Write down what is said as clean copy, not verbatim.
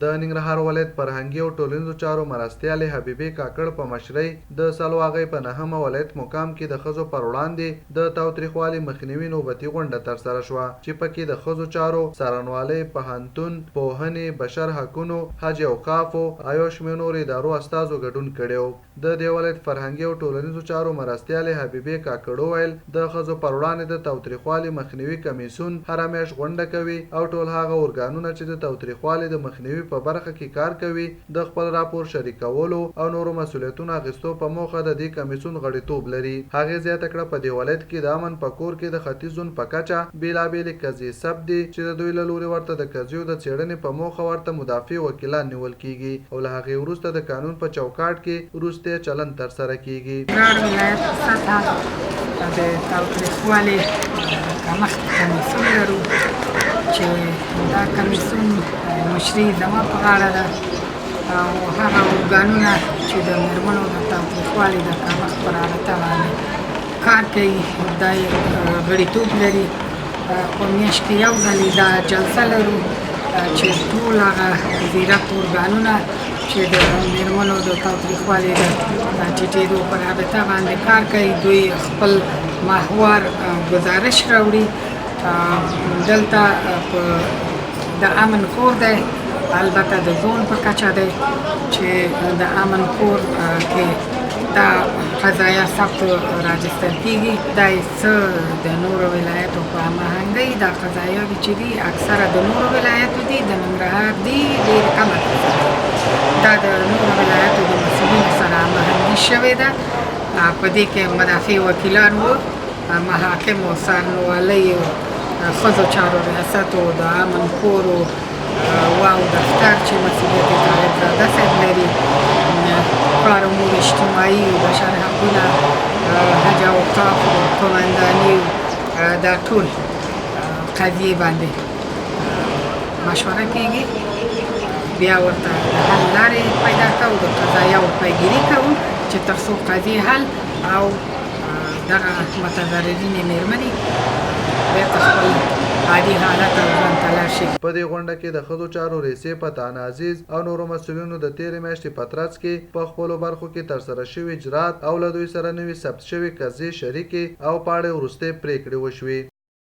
د ننګرهار ولایت فرهنګي او ټولنیزو چارو مرستیال حبیبې کاکړ په مشرۍ د سلواغۍ په 9مه ولایت مقام کې د ښځو پر وړاندې د تاوتریخوالي مخنیوي نوبتي غونډه ترسره شوه چې پکې د ښځو چارو څارنوالۍ پوهنتون پوهنې بشر حقونو حج اوقافو او شمېر نورو ادارو استازو ګډون کړی و. د دې ولایت فرهنګي او ټولنیزو چارو مرستیال حبیبې کاکړ وویل د ښځو پر وړاندې د تاوتریخوالي مخنیوي کمیسیون هره میاشت غونډه کوي او ټول هغه ارګانونه چې د تاوتریخوالي د مخنیوي په برخه کې کار کوي د خپل راپور شریکولو او نورو مسؤلیتونو اخیستو په موخه د دې کمیسیون غړیتوب لري. هغې زیاته کړه په دې ولایت کې د امن په کور کې د ختیځ زون په کچه بېلابېلې قضیې ثبت دي چې د دوی له لوري ورته د قضیو د څېړنې په موخه ورته مدافع وکیلان نیول کیږي او له هغې وروسته د قانون په چوکاټ کې وروستی چلند ترسره کیږي. د تاوتریخوالي کمښت کمیسیون لرو چې دا کمیسیون مشري زما په غاړه ده او هغه ارګانونه چې د مېرمنو د تاوتریخوالي د کمښت په رابطه باندې کار کوي دا یې غړیتوب لري. په میاشت کې یو ځلې دا جلسه لرو چې ټول هغه زیرک ارګانونه چې د مېرمنو د تاوتریخوالي د ټیټېدو په رابطه باندې کار کوي دوی خپل محور ګزارش راوړي. دلته د امن کور دی البته د زون په کچه دی چې د امن کور کې دا قضایه ثبت راجستر کیږي. دا څه د نورو ولایتو په هماهنګۍ دا قضایاوې چې دي اکثره د نورو ولایتو دي د ننګرهار دي ډېر کمه دا د نورو ولایتو د مسؤلینو سره هماهنګي شوې ده. په دې کې مدافع وکیلان وو محاکمو څارنوالۍ ښځو چارو ریاستو د امن کورو واو دفتر چې مسؤلیت یې طالب زاده صاحب لري کار امور اجتماعي بشر حقونه حج اوقاف قومنداني دا ټول قضیې باندې مشوره کیږي. بیا ورته د حل لارې پیدا کوو د قضایاو پیگیري کوو چې تر څو قضیې حل او دغه متضررینې مېرمنې بیرته خپل عادي حالت او ژوند ته لاړ شي. په دې غونډه کې د ښځو چارو رییسې فتحان عزیز او نورو مسؤلینو د تېرې میاشتې په ترڅ کې په خپلو برخو کې ترسره شوي اجرات او له دوی سره نوي ثبت شوي قضیې شریکې او په اړه وروستۍ پرېکړې وشوې.